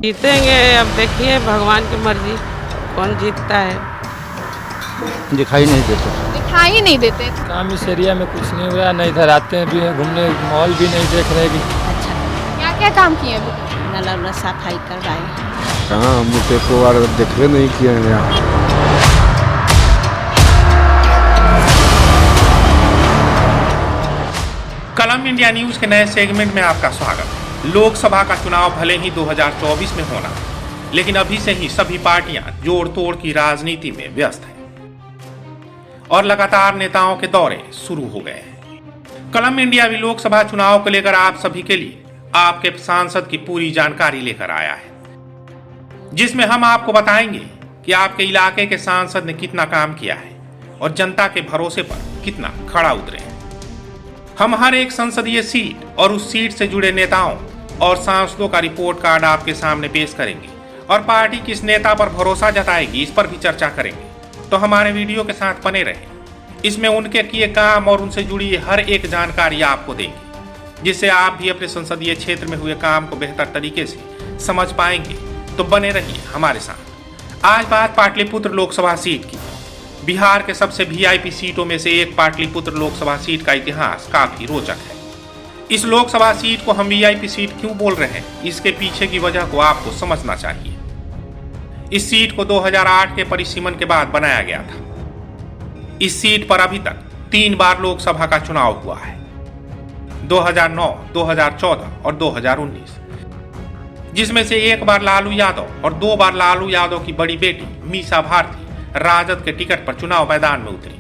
जीतेंगे, अब देखिए भगवान की मर्जी कौन जीतता है। दिखाई नहीं देते। दिखाई नहीं देते। काम इस एरिया में कुछ नहीं हुआ, नहीं इधर आते भी हैं घूमने, मॉल भी नहीं देख रहे। अच्छा, क्या क्या काम किए अभी तक? नला उला सफाई करवाए। कहाँ हम लोग को बार देखबे नहीं किए हैं यहाँ। कलम इंडिया न्यूज के नए सेगमेंट में आपका स्वागत। लोकसभा का चुनाव भले ही 2024 में होना, लेकिन अभी से ही सभी पार्टियां जोड़ तोड़ की राजनीति में व्यस्त हैं और लगातार नेताओं के दौरे शुरू हो गए हैं। कलम इंडिया भी लोकसभा चुनाव को लेकर आप सभी के लिए आपके सांसद की पूरी जानकारी लेकर आया है, जिसमें हम आपको बताएंगे कि आपके इलाके के सांसद ने कितना काम किया है और जनता के भरोसे पर कितना खड़ा उतरे हैं। हम हर एक संसदीय सीट और उस सीट से जुड़े नेताओं और सांसदों का रिपोर्ट कार्ड आपके सामने पेश करेंगे और पार्टी किस नेता पर भरोसा जताएगी इस पर भी चर्चा करेंगे। तो हमारे वीडियो के साथ बने रहें। इसमें उनके किए काम और उनसे जुड़ी हर एक जानकारी आपको देंगे, जिससे आप भी अपने संसदीय क्षेत्र में हुए काम को बेहतर तरीके से समझ पाएंगे। तो बने रहिए हमारे साथ। आज बात पाटलिपुत्र लोकसभा सीट की। बिहार के सबसे वीआईपी सीटों में से एक पाटलिपुत्र लोकसभा सीट का इतिहास काफी रोचक है। इस लोकसभा सीट को हम वीआईपी सीट क्यों बोल रहे हैं, इसके पीछे की वजह को आपको समझना चाहिए। इस सीट को 2008 के परिसीमन के बाद बनाया गया था। इस सीट पर अभी तक 3 बार लोकसभा का चुनाव हुआ है, 2009, 2014 और 2019, जिसमें से 1 बार लालू यादव और 2 बार लालू यादव की बड़ी बेटी मीसा भारती राजद के टिकट पर चुनाव मैदान में उतरी,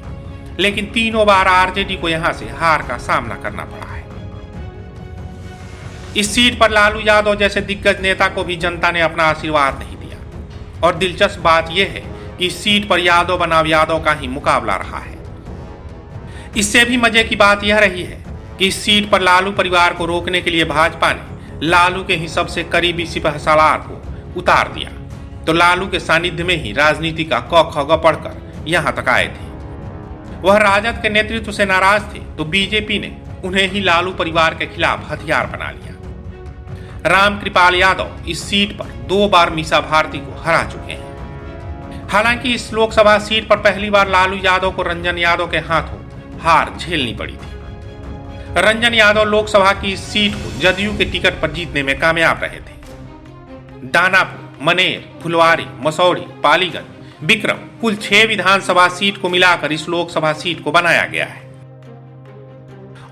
लेकिन तीनों बार आरजेडी को यहां से हार का सामना करना पड़ा है। इस सीट पर लालू यादव जैसे दिग्गज नेता को भी जनता ने अपना आशीर्वाद नहीं दिया और दिलचस्प बात यह है कि इस सीट पर यादव बनाम यादव का ही मुकाबला रहा है। इससे भी मजे की बात यह रही है कि इस सीट पर लालू परिवार को रोकने के लिए भाजपा ने लालू के ही सबसे करीबी सिपहसालार को उतार दिया, तो लालू के सानिध्य में ही राजनीति का क ख ग पढ़कर यहां तक आए थे। वह राजद के नेतृत्व से नाराज थे, तो बीजेपी ने उन्हें ही लालू परिवार के खिलाफ हथियार बना लिया। रामकृपाल यादव इस सीट पर 2 बार मीसा भारती को हरा चुके हैं। हालांकि इस लोकसभा सीट पर पहली बार लालू यादव को रंजन यादव के हाथों हार झेलनी पड़ी थी। रंजन यादव लोकसभा की इस सीट को जदयू के टिकट पर जीतने में कामयाब रहे थे। दानापुर, मनेर, फुलवारी, मसौड़ी, पालीगंज, विक्रम, कुल 6 विधानसभा सीट को मिलाकर इस लोकसभा सीट को बनाया गया है।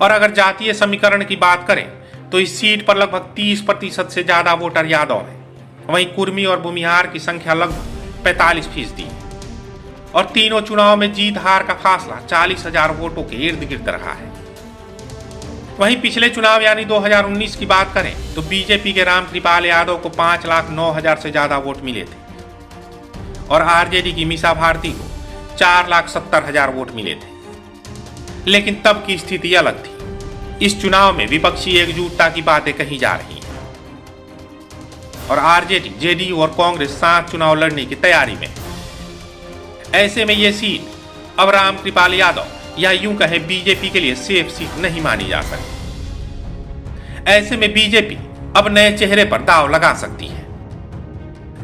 और अगर जातीय समीकरण की बात करें तो इस सीट पर लगभग 30% से ज्यादा वोटर यादव हैं। वहीं कुर्मी और भूमिहार की संख्या लगभग 45% है और तीनों चुनाव में जीत हार का फासला 40,000 वोटों के इर्द गिर्द रहा है। वहीं पिछले चुनाव यानी 2019 की बात करें तो बीजेपी के रामकृपाल यादव को 5,09,000 से ज्यादा वोट मिले थे और आरजेडी की मीसा भारती को 4,70,000 वोट मिले थे। लेकिन तब की स्थिति अलग थी। इस चुनाव में विपक्षी एकजुटता की बातें कही जा रही हैं और आरजेडी, जेडीयू और कांग्रेस साथ चुनाव लड़ने की तैयारी में। ऐसे में यह सीट अब रामकृपाल यादव या यूं कहें बीजेपी के लिए सेफ सीट नहीं मानी जा सकती। ऐसे में बीजेपी अब नए चेहरे पर दांव लगा सकती है।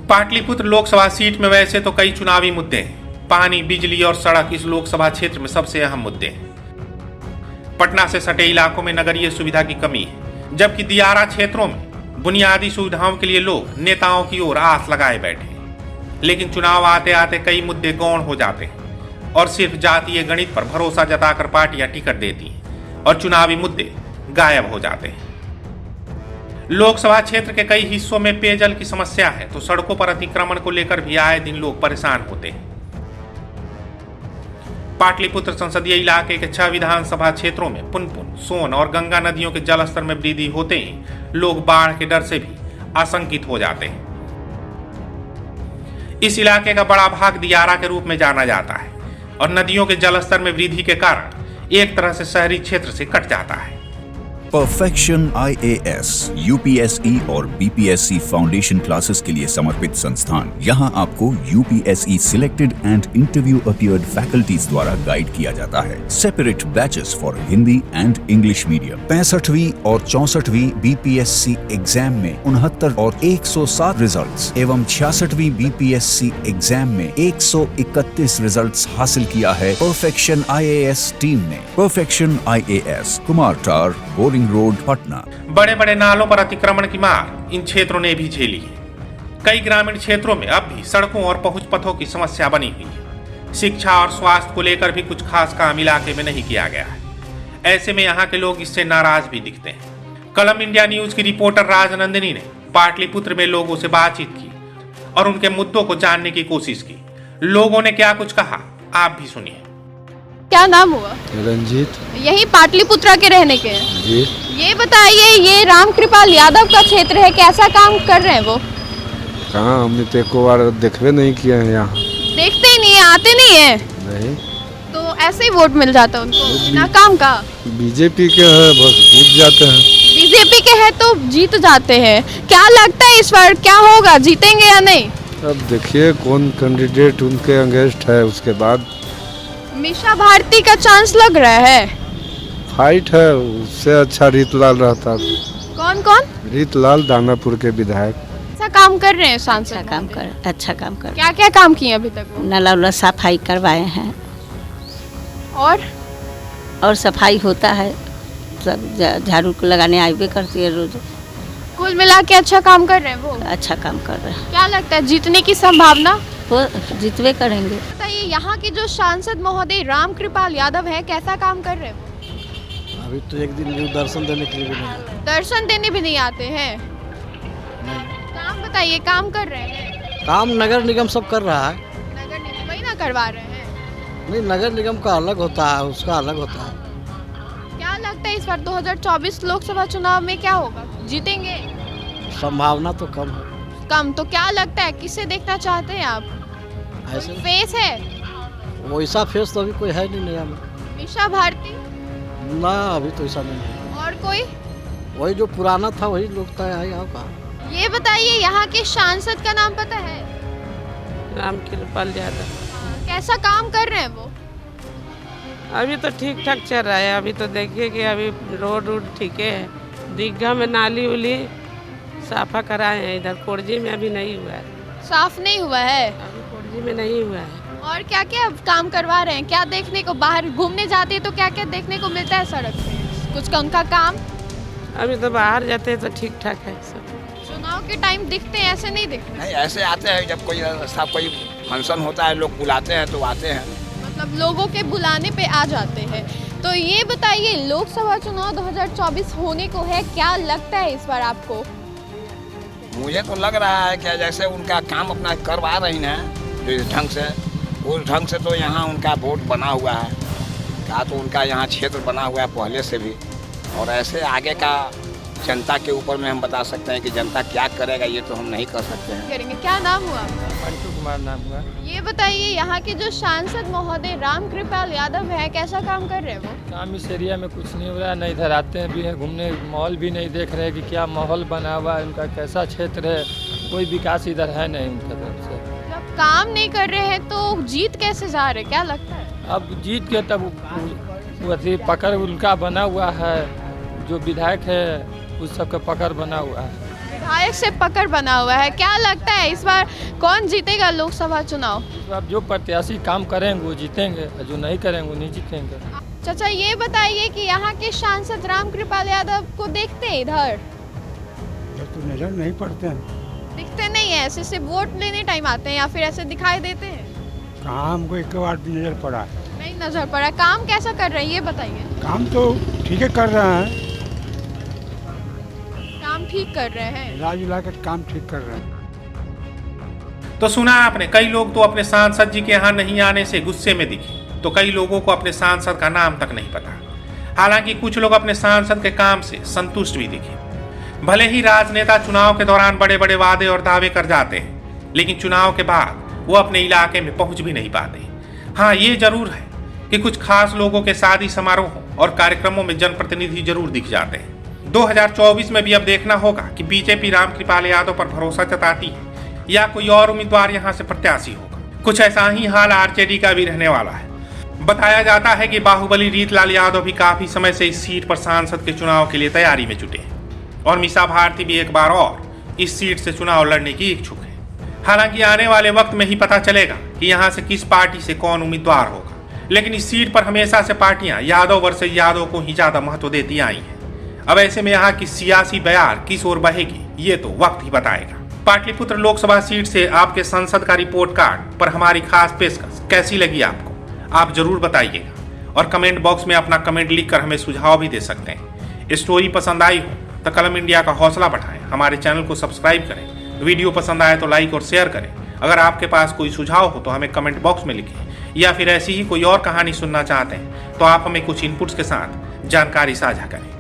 पाटलिपुत्र लोकसभा सीट में वैसे तो कई चुनावी मुद्दे हैं। पानी, बिजली और सड़क इस लोकसभा क्षेत्र में सबसे अहम मुद्दे हैं। पटना से सटे इलाकों में नगरीय सुविधा की कमी है, जबकि दियारा क्षेत्रों में बुनियादी सुविधाओं के लिए लोग नेताओं की ओर आस लगाए बैठे हैं। लेकिन चुनाव आते आते कई मुद्दे गौण हो जाते हैं और सिर्फ जातीय गणित पर भरोसा जताकर पार्टियां टिकट देती हैं और चुनावी मुद्दे गायब हो जाते हैं। लोकसभा क्षेत्र के कई हिस्सों में पेयजल की समस्या है, तो सड़कों पर अतिक्रमण को लेकर भी आए दिन लोग परेशान होते हैं। पाटलिपुत्र संसदीय इलाके के 6 विधानसभा क्षेत्रों में पुनपुन, सोन और गंगा नदियों के जलस्तर में वृद्धि होते ही लोग बाढ़ के डर से भी आशंकित हो जाते हैं। इस इलाके का बड़ा भाग दियारा के रूप में जाना जाता है और नदियों के जलस्तर में वृद्धि के कारण एक तरह से शहरी क्षेत्र से कट जाता है। परफेक्शन IAS UPSE और BPSC फाउंडेशन क्लासेस के लिए समर्पित संस्थान। यहाँ आपको UPSE selected and interview appeared faculties द्वारा गाइड किया जाता है। Separate batches for Hindi and English medium. 65वीं और 64वीं BPSC एग्जाम में 69 और 107 रिजल्ट्स एवं 66वीं BPSC एग्जाम में 131 रिजल्ट्स हासिल किया है परफेक्शन IAS टीम ने। परफेक्शन IAS, कुमार टार, बोरिंग रोड, पटना। बड़े बड़े नालों पर अतिक्रमण की मार इन क्षेत्रों ने भी झेली है। कई ग्रामीण क्षेत्रों में अब भी सड़कों और पहुंच पथों की समस्या बनी हुई है। शिक्षा और स्वास्थ्य को लेकर भी कुछ खास काम इलाके में नहीं किया गया है। ऐसे में यहाँ के लोग इससे नाराज भी दिखते हैं। कलम इंडिया न्यूज की रिपोर्टर राजनंदिनी ने पाटलिपुत्र में लोगों से बातचीत की और उनके मुद्दों को जानने की कोशिश की। लोगों ने क्या कुछ कहा, आप भी सुनिए। क्या नाम हुआ? रंजीत यही पाटलिपुत्रा के रहने के हैं? जी। ये बताइए, ये रामकृपाल यादव का क्षेत्र है, कैसा काम कर रहे हैं वो? कहाँ, हमने तो एक बार देखवे नहीं किए हैं यहाँ। देखते ही नहीं है, आते नहीं है? नहीं। तो ऐसे ही वोट मिल जाता है उनको बिना काम का? बीजेपी के है, बस जीत जाते हैं। बीजेपी के है तो जीत जाते हैं। क्या लगता है इस बार क्या होगा, जीतेंगे या नहीं? अब देखिए कौन कैंडिडेट उनके अगेंस्ट है, उसके बाद मीशा भारती का चांस लग रहा है। फाइट है, उससे अच्छा रीतलाल रहता। कौन कौन? रीतलाल, दानापुर के विधायक। अच्छा काम कर रहे हैं सांसद? अच्छा काम कर। क्या क्या काम किए अभी तक? नाला उला सफाई करवाए हैं और सफाई होता है, सब झाड़ू को लगाने आए करती है रोज। कुल मिला के अच्छा काम कर रहे हैं वो? अच्छा काम कर रहे हैं। क्या लगता है जीतने की संभावना? वो जीतवे करेंगे। बताइए, यहाँ के जो सांसद महोदय रामकृपाल यादव है, कैसा काम कर रहे हैं? अभी तो एक दिन भी दर्शन देने के लिए भी नहीं। दर्शन देने भी नहीं आते हैं? काम बताइए, काम कर रहे हैं? काम नगर निगम सब कर रहा है। नगर निगम वही ना करवा रहे हैं? नहीं, नगर निगम का अलग होता है, उसका अलग होता है। क्या लगता है इस बार 2024 लोकसभा चुनाव में क्या होगा, जीतेंगे? संभावना तो कम है। कम तो क्या लगता है, किसे देखना चाहते हैं आप? ऐसे फेस है? वैसा फेस तो अभी कोई है नहीं नया में। मीशा भारती? ना, अभी तो ऐसा नहीं है। और कोई? वही जो पुराना था वही लोग तो है यहाँ का। ये बताइए, यहाँ के सांसद का नाम पता है? रामकृपाल यादव। कैसा काम कर रहे हैं वो? अभी तो ठीक ठाक चल रहा है। अभी तो देखिए कि अभी रोड ठीक है। दीघा में नाली उली साफा कराए हैं, इधर कोरजी में अभी नहीं हुआ है। साफ नहीं हुआ है? अभी कोरजी में नहीं हुआ है। और क्या क्या काम करवा रहे हैं? क्या देखने को, बाहर घूमने जाते हैं तो क्या क्या देखने को मिलता है सड़क पे? कुछ का उनका काम? अभी तो बाहर जाते हैं तो ठीक ठाक है सब। चुनाव के टाइम दिखते हैं, ऐसे नहीं दिखते? नहीं, ऐसे आते हैं जब कोई फंक्शन होता है, लोग बुलाते हैं तो आते हैं। मतलब लोगों के बुलाने पे आ जाते हैं। तो ये बताइए, लोकसभा चुनाव 2024 होने को है, क्या लगता है इस बार आपको? मुझे तो लग रहा है कि जैसे उनका काम अपना करवा रही हैं जो इस ढंग से, उस ढंग से तो यहाँ उनका वोट बना हुआ है। क्या तो उनका यहाँ क्षेत्र बना हुआ है पहले से भी, और ऐसे आगे का जनता के ऊपर में हम बता सकते हैं कि जनता क्या करेगा ये तो हम नहीं कर सकते हैं। करेंगे। क्या नाम हुआ आपका? पंचू कुमार नाम हुआ। ये बताइए, यहाँ के जो सांसद महोदय रामकृपाल यादव है, कैसा काम कर रहे हैं वो? काम इस एरिया में कुछ नहीं हो रहा है, न इधर आते हैं भी हैं घूमने, माहौल भी नहीं देख रहे कि क्या माहौल बना हुआ है, उनका कैसा क्षेत्र है, कोई विकास इधर है नहीं उनकी तरफ से। जब काम नहीं कर रहे हैं तो जीत कैसे जा रहे, क्या लगता है? अब जीत के तब अथी पकड़ उनका बना हुआ है, जो विधायक है उस सब का पकड़ बना हुआ है। विधायक से पकड़ बना हुआ है। क्या लगता है इस बार कौन जीतेगा लोकसभा चुनाव? अब जो प्रत्याशी काम करेंगे वो जीतेंगे, और जो नहीं करेंगे वो नहीं जीतेंगे। चाचा, ये बताइए कि यहाँ के सांसद रामकृपाल यादव को देखते हैं इधर? तो नजर नहीं पड़ते हैं। दिखते नहीं है, ऐसे से वोट लेने टाइम आते हैं या फिर ऐसे दिखाई देते हैं? कहाँ हमको एक बार भी नजर पड़ा? नहीं नजर पड़ा। काम कैसा कर रहे हैं ये बताइए? काम तो ठीक है कर रहे हैं। काम ठीक कर रहे हैं? इलाज उला कर काम ठीक कर रहे हैं। तो सुना आपने, कई लोग तो अपने सांसद जी के यहाँ नहीं आने से गुस्से में दिखे, तो कई लोगों को अपने सांसद का नाम तक नहीं पता। हालांकि कुछ लोग अपने सांसद के काम से संतुष्ट भी दिखे। भले ही राजनेता चुनाव के दौरान बड़े बड़े वादे और दावे कर जाते हैं, लेकिन चुनाव के बाद वो अपने इलाके में पहुंच भी नहीं पाते। हाँ, ये जरूर है कि कुछ खास लोगों के शादी समारोहों और कार्यक्रमों में जनप्रतिनिधि जरूर दिख जाते हैं। 2024 में भी अब देखना होगा कि बीजेपी रामकृपाल यादव पर भरोसा जताती है या कोई और उम्मीदवार यहां से प्रत्याशी होगा। कुछ ऐसा ही हाल आरजेडी का भी रहने वाला है। बताया जाता है कि बाहुबली रीतलाल यादव भी काफी समय से इस सीट पर सांसद के चुनाव के लिए तैयारी में जुटे हैं और मीसा भारती भी एक बार और इस सीट से चुनाव लड़ने की इच्छुक है। हालांकि आने वाले वक्त में ही पता चलेगा कि यहाँ से किस पार्टी से कौन उम्मीदवार होगा, लेकिन इस सीट पर हमेशा से पार्टियां यादव वर्सेस यादव को ही ज्यादा महत्व देती आई हैं। अब ऐसे में यहाँ की सियासी बयार किस ओर बहेगी ये तो वक्त ही बताएगा। पाटलिपुत्र लोकसभा सीट से आपके संसद का रिपोर्ट कार्ड पर हमारी खास पेशकश कैसी लगी आपको, आप जरूर बताइएगा और कमेंट बॉक्स में अपना कमेंट लिखकर हमें सुझाव भी दे सकते हैं। स्टोरी पसंद आई हो तो कलम इंडिया का हौसला बढ़ाएं, हमारे चैनल को सब्सक्राइब करें, वीडियो पसंद आए तो लाइक और शेयर करें। अगर आपके पास कोई सुझाव हो तो हमें कमेंट बॉक्स में लिखें या फिर ऐसी ही कोई और कहानी सुनना चाहते हैं तो आप हमें कुछ इनपुट्स के साथ जानकारी साझा करें।